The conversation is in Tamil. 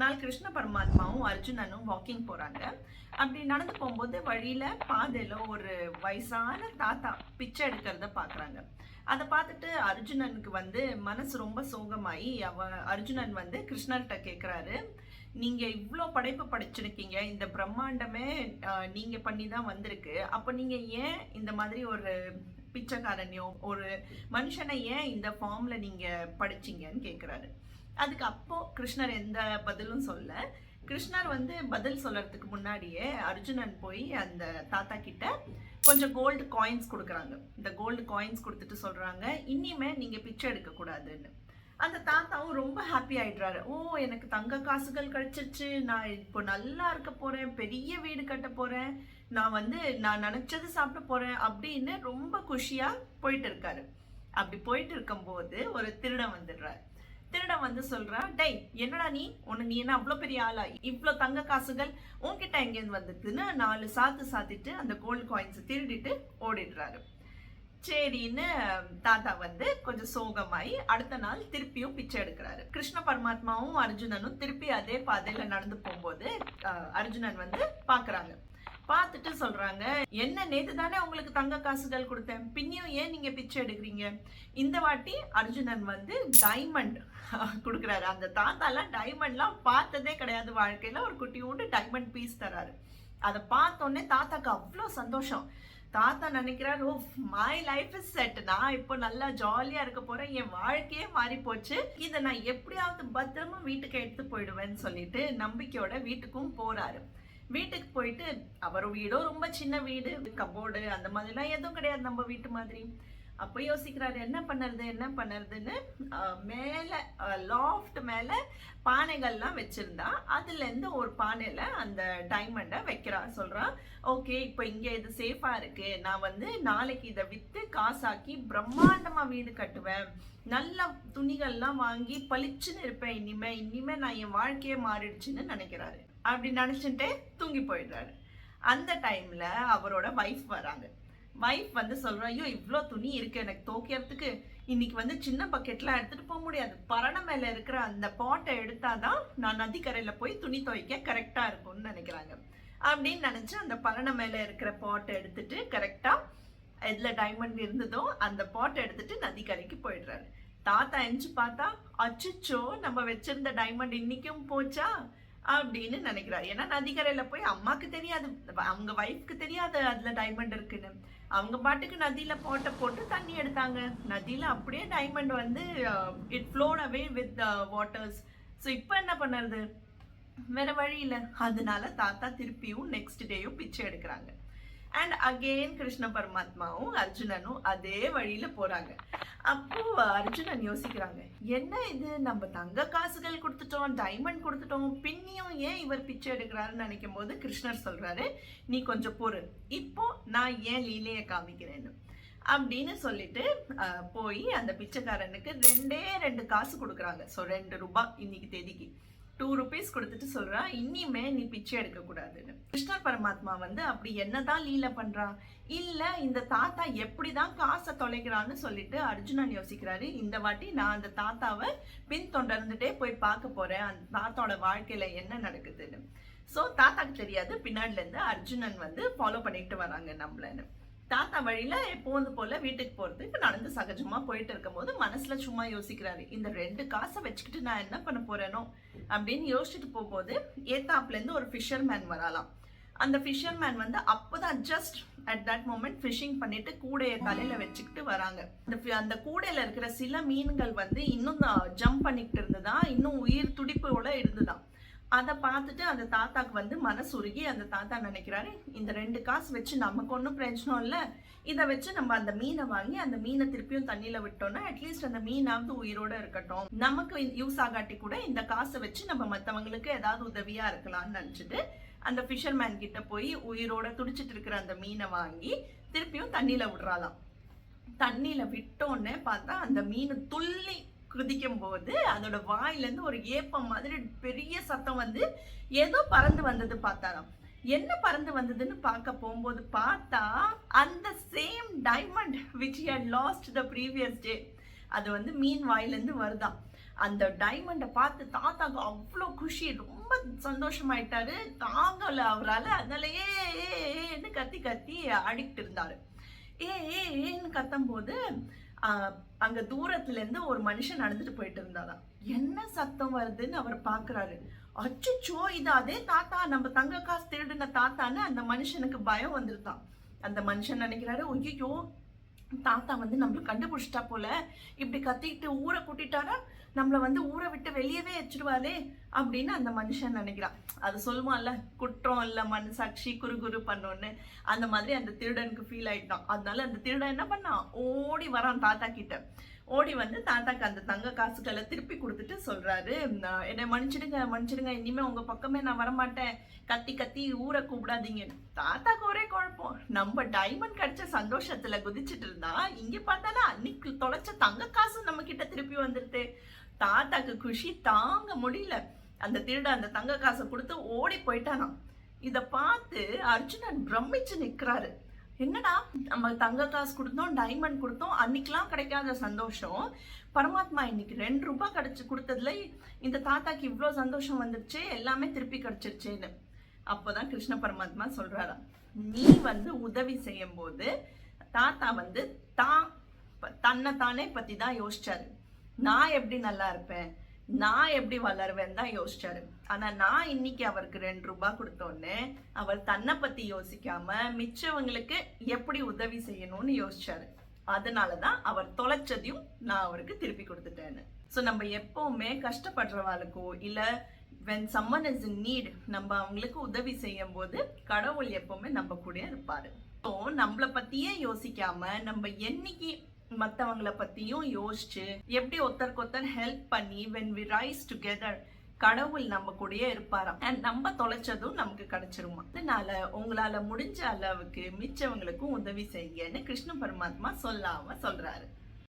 நாள் கிருஷ்ண பரமாத்மாவும் அர்ஜுனனும் வாக்கிங் போறாங்க. அப்படி நடந்து போகும்போது வழியில பாதையில ஒரு வயசான தாத்தா பிச்சை எடுக்கிறத பாக்குறாங்க. அதை பார்த்துட்டு அர்ஜுனனுக்கு மனசு ரொம்ப சோகமாயி அர்ஜுனன் கிருஷ்ணர்கிட்ட கேட்குறாரு, நீங்க இவ்வளோ படைப்பு படைச்சிருக்கீங்க, இந்த பிரம்மாண்டமே நீங்க பண்ணி தான் வந்திருக்கு. அப்ப நீங்க ஏன் இந்த மாதிரி ஒரு பிச்சைக்காரனையோ ஒரு மனுஷனை ஏன் இந்த ஃபார்ம்ல நீங்க படிச்சீங்கன்னு கேட்குறாரு. அதுக்கு அப்போ கிருஷ்ணர் எந்த பதிலும் சொல்ல. கிருஷ்ணர் பதில் சொல்றதுக்கு முன்னாடியே அர்ஜுனன் போய் அந்த தாத்தா கிட்ட கொஞ்சம் கோல்டு காயின்ஸ் கொடுக்குறாங்க. இந்த கோல்டு காயின்ஸ் கொடுத்துட்டு சொல்றாங்க, இனிமே நீங்க பிச்சை எடுக்க கூடாதுன்னு. அந்த தாத்தாவும் ரொம்ப ஹாப்பி ஆயிடுறாரு. ஓ, எனக்கு தங்க காசுகள் கிடைச்சிருச்சு, நான் இப்போ நல்லா இருக்க போறேன், பெரிய வீடு கட்ட போறேன், நான் நினைச்சது சாப்பிட போறேன் அப்படின்னு ரொம்ப குஷியா போயிட்டு இருக்காரு. அப்படி போயிட்டு இருக்கும்போது ஒரு திருடன் வந்துடுறாரு. திருடன் சொல்றா, டேய் என்னடா நீ என்ன அவ்வளோ பெரிய ஆளா, இவ்வளோ தங்க காசுகள் உன்கிட்ட எங்கேருந்து வந்ததுன்னு 4 சாத்து சாத்திட்டு அந்த கோல்டு காயின்ஸை திருடிட்டு ஓடிடுறாரு. சரின்னு தாத்தா கொஞ்சம் சோகமாயி அடுத்த நாள் திருப்பியும் பிச்சை எடுக்கிறாரு. கிருஷ்ண பரமாத்மாவும் அர்ஜுனனும் திருப்பி அதே பாதையில நடந்து போகும்போது அர்ஜுனன் பாக்குறாங்க. பார்த்துட்டு சொல்றாங்க, என்ன நேத்து தானே உங்களுக்கு தங்க காசுகள் கொடுத்தேன், பின்னியும் ஏன் நீங்க பிச்சை எடுக்கிறீங்க? இந்த வாட்டி அர்ஜுனன் டைமண்ட் கொடுக்குறாரு. அந்த தாத்தாலாம் டைமண்ட்லாம் பார்த்ததே கிடையாது வாழ்க்கையில. ஒரு குட்டியோண்டு டைமண்ட் பீஸ் தராரு. அதை பார்த்தோன்னே தாத்தாக்கு அவ்வளோ சந்தோஷம். தாத்தா நினைக்கிறார், oh my life is set, நான் இப்போ நல்லா ஜாலியா இருக்க போறேன், என் வாழ்க்கையே மாறி போச்சு, இதை நான் எப்படியாவது பத்திரமா வீட்டுக்கு எடுத்து போயிடுவேன்னு சொல்லிட்டு நம்பிக்கையோட வீட்டுக்கும் போறாரு. வீட்டுக்கு போயிட்டு அவர் வீடோ ரொம்ப சின்ன வீடு, கபோர்டு அந்த மாதிரிலாம் எதுவும் கிடையாது நம்ம வீட்டு மாதிரி. அப்போ யோசிக்கிறாரு, என்ன பண்ணுறதுன்னு மேலே லாஃப்ட் மேலே பானைகள்லாம் வச்சுருந்தா அதுலேருந்து ஒரு பானையில் அந்த டைமண்டை வைக்கிறா. சொல்கிறான், ஓகே இப்போ இங்கே இது சேஃபாக இருக்குது, நான் நாளைக்கு இதை விற்று காசாக்கி பிரம்மாண்டமாக வீடு கட்டுவேன், நல்ல துணிகள்லாம் வாங்கி பளிச்சுன்னு இருப்பேன், இனிமே நான் என் வாழ்க்கையே மாறிடுச்சுன்னு நினைக்கிறாரு. அப்படி நினச்சிட்டே தூங்கி போயிடுறாரு. அந்த டைமில் அவரோட வைஃப் வராங்க. வைஃப் சொல்றா, ஐயோ இவ்வளோ துணி இருக்கு எனக்கு துவைக்கிறதுக்கு, இன்னைக்கு சின்ன பக்கெட்லாம் எடுத்துட்டு போக முடியாது, பரணை மேல இருக்கிற அந்த பாட்டை எடுத்தாதான் நான் நதிக்கரையில போய் துணி துவைக்க கரெக்டா இருக்கும்னு நினைக்கிறாங்க. அப்படின்னு நினைச்சு அந்த பரணை மேல இருக்கிற பாட்டை எடுத்துட்டு கரெக்டா எதுல டைமண்ட் இருந்ததோ அந்த பாட்டை எடுத்துட்டு நதிக்கரைக்கு போயிடுறாரு. தாத்தா எஞ்சி பார்த்தா, அச்சுச்சோ நம்ம வச்சிருந்த டைமண்ட் இன்னைக்கும் போச்சா அப்படின்னு நினைக்கிறாரு. ஏன்னா நதிக்கரையில போய் அம்மாக்கு தெரியாது, அவங்க வைஃப்க்கு தெரியாது அதுல டைமண்ட் இருக்குன்னு. அவங்க பாட்டுக்கு நதியில போட்டு தண்ணி எடுத்தாங்க. நதியில அப்படியே diamond it float away with waters. So இப்போ என்ன பண்ணுறது, வேற வழி இல்லை. அதனால தாத்தா திருப்பியும் நெக்ஸ்ட் டேயும் பிச்சை எடுக்கிறாங்க. அண்ட் அகெயின் கிருஷ்ண பரமாத்மாவும் அர்ஜுனனும் அதே வழியில போறாங்க. அப்போ அர்ஜுனன் யோசிக்கிறாங்க, என்ன இது, நம்ம தங்க காசுகள் கொடுத்துட்டோம், டைமண்ட் கொடுத்துட்டோம், பின்னியும் ஏன் இவர் பிச்சை எடுக்கிறாருன்னு நினைக்கும் போது கிருஷ்ணர் சொல்றாரு, நீ கொஞ்சம் பொறு, இப்போ நான் ஏன் லீலையை காமிக்கிறேன்னு அப்படின்னு சொல்லிட்டு போய் அந்த பிச்சைக்காரனுக்கு 2 காசு கொடுக்குறாங்க. ஸோ 2 ரூபாய் இன்னைக்கு தேதிக்கு 2 rupees கொடுத்துட்டு சொல்றா, இனிமே நீ பிச்சை எடுக்க கூடாதுன்னு. கிருஷ்ணர் பரமாத்மா அப்படி என்னதான் லீலை பண்றான், இல்ல இந்த தாத்தா எப்படிதான் காசை தொலைக்கிறான்னு சொல்லிட்டு அர்ஜுனன் யோசிக்கிறாரு, இந்த வாட்டி நான் அந்த தாத்தாவை பின்தொடர்ந்துட்டே போய் பார்க்க போறேன், அந்த தாத்தாவோட வாழ்க்கையில என்ன நடக்குதுன்னு. ஸோ தாத்தாக்கு தெரியாது, பின்னாடில இருந்து அர்ஜுனன் ஃபாலோ பண்ணிட்டு வராங்க நம்மளன்னு. தாத்தா வழியில எப்போது போல வீட்டுக்கு போறதுக்கு நடந்து சகஜமா போயிட்டு இருக்கும் போது மனசுல சும்மா யோசிக்கிறாரு, இந்த 2 காசை வச்சுக்கிட்டு நான் என்ன பண்ண போறேனோ அப்படின்னு யோசிச்சுட்டு போகும்போது ஏத்தாப்ல இருந்து ஒரு ஃபிஷர்மேன் வரலாம். அந்த ஃபிஷர்மேன் அப்போதான் just at that moment fishing பண்ணிட்டு கூடைய தலையில வச்சுக்கிட்டு வராங்க. அந்த கூடையில இருக்கிற சில மீன்கள் இன்னும் ஜம்ப் பண்ணிக்கிட்டு இருந்துதான், இன்னும் உயிர் துடிப்போட இருந்துதான். அதை பார்த்துட்டு அந்த தாத்தாக்கு மனசு உருகி அந்த தாத்தா நினைக்கிறாரு, இந்த 2 காசு வச்சு நமக்கு ஒன்றும் பிரச்சனை இல்லை, இதை வச்சு நம்ம அந்த மீனை வாங்கி அந்த மீனை திருப்பியும் தண்ணியில விட்டோம்னா அட்லீஸ்ட் அந்த மீனாவது உயிரோட இருக்கட்டும், நமக்கு யூஸ் ஆகாட்டி கூட இந்த காசை வச்சு நம்ம மற்றவங்களுக்கு ஏதாவது உதவியா இருக்கலாம்னு நினைச்சிட்டு அந்த ஃபிஷர்மேன் கிட்ட போய் உயிரோட துடிச்சிட்டு இருக்கிற அந்த மீனை வாங்கி திருப்பியும் தண்ணியில விடுறாளாம். தண்ணியில விட்டோன்னே பார்த்தா அந்த மீன் துள்ளி குதிக்கும் போது அதோட வாயிலேருந்து ஒரு ஏப்பம் மாதிரி பெரிய சத்தம் ஏதோ பறந்து வந்தது பார்த்தாராம். என்ன பறந்து வந்ததுன்னு பார்க்க போகும்போது பார்த்தா அந்த same diamond which he had lost the previous day அது மீன் வாயிலேருந்து வருதாம். அந்த டைமண்டை பார்த்து தாத்தாக்கு அவ்வளோ குஷி, ரொம்ப சந்தோஷமாயிட்டாரு. தாங்கல அவரால். அதனாலயே ஏன்னு கத்தி கத்தி ஆடிக்கிட்டு இருந்தாரு. ஏன்னு கத்தும் போது அங்க தூரத்துல இருந்து ஒரு மனுஷன் நடந்துட்டு போயிட்டு இருந்தாராம். என்ன சத்தம் வருதுன்னு அவர் பாக்குறாரு. அச்சோ, இது அதே தாத்தா, நம்ம தங்க காசு திருடுன தாத்தான்னு அந்த மனுஷனுக்கு பயம் வந்துருதான். அந்த மனுஷன் நினைக்கிறாரு, ஐயோ தாத்தா வந்து நம்மள கண்டுபிடிச்சிட்டா போல, இப்படி கத்திக்கிட்டு ஊரை கூட்டிட்டாரா, நம்மள ஊரை விட்டு வெளியவே வச்சிருவாளே அப்படின்னு அந்த மனுஷன் நினைக்கிறான். அது சொல்லுவான்ல, குற்றம் இல்ல மனசாட்சி குறுகுறு பண்ணோன்னு, அந்த மாதிரி அந்த திருடனுக்கு ஃபீல் ஆயிட்டான். அதனால அந்த திருடன் என்ன பண்ணான், ஓடி வரான் தாத்தா கிட்ட. ஓடி வந்து தாத்தாக்கு அந்த தங்க காசுகளை திருப்பி கொடுத்துட்டு சொல்றாரு, என்னை மன்னிச்சிடுங்க, இனிமே உங்க பக்கமே நான் வரமாட்டேன், கத்தி கத்தி ஊரை கூப்பிடாதீங்க. தாத்தாக்கு ஒரே குழப்பம், நம்ம டைமண்ட் கிடைச்ச சந்தோஷத்துல குதிச்சுட்டு இருந்தா, இங்க பார்த்தாலும் அன்னைக்கு தொலைச்ச தங்க காசு நம்ம கிட்ட திருப்பி வந்துருது. தாத்தாக்கு குஷி தாங்க முடியல. அந்த திருட அந்த தங்க காசை கொடுத்து ஓடி போயிட்டானாம். இத பார்த்து அர்ஜுனன் பிரமிச்சு நிக்கிறாரு. என்னடா, நம்ம தங்க காசு கொடுத்தோம், டைமண்ட் கொடுத்தோம், அன்னைக்கெல்லாம் கிடைக்காத சந்தோஷம் பரமாத்மா இன்னைக்கு 2 ரூபாய் கிடைச்சு கொடுத்ததுல இந்த தாத்தாக்கு இவ்வளோ சந்தோஷம் வந்துருச்சு, எல்லாமே திருப்பி கிடைச்சிருச்சேன்னு. அப்போதான் கிருஷ்ண பரமாத்மா சொல்றாராம், நீ உதவி செய்யும் போது தாத்தா தன்னை தானே பத்தி தான் யோசிச்சாரு. நான் எப்படி நல்லா இருப்பேன், நான் எப்படி வளருவேன் தான் யோசிச்சாரு. ஆனா நான் இன்னைக்கு அவருக்கு 2 ரூபாய் கொடுத்தோன்னே அவர் தன்னை பத்தி யோசிக்காம மிச்சவங்களுக்கு எப்படி உதவி செய்யணும்னு யோசிச்சாரு. அதனாலதான் அவர் தொலைச்சதையும் நான் அவருக்கு திருப்பி கொடுத்துட்டேன்னு. ஸோ நம்ம எப்பவுமே கஷ்டப்படுறவாளுக்கோ இல்ல when someone is in need, நம்ம அவங்களுக்கு உதவி செய்யும் போது கடவுள் எப்பவுமே நம்ம கூட இருப்பாரு. ஸோ நம்மளை பத்தியே யோசிக்காம நம்ம என்னைக்கு மற்றவங்களை பத்தியும் யோசிச்சு எப்படி ஒருத்தருக்கு ஹெல்ப் பண்ணி when we rise together, கடவுள் நம்ம கூடயே இருப்பாராம். அண்ட் நம்ம தொலைச்சதும் நமக்கு கிடைச்சிருமா. அதனால உங்களால முடிஞ்ச அளவுக்கு மிச்சவங்களுக்கும் உதவி செய்யுங்கன்னு கிருஷ்ண பரமாத்மா சொல்றாரு.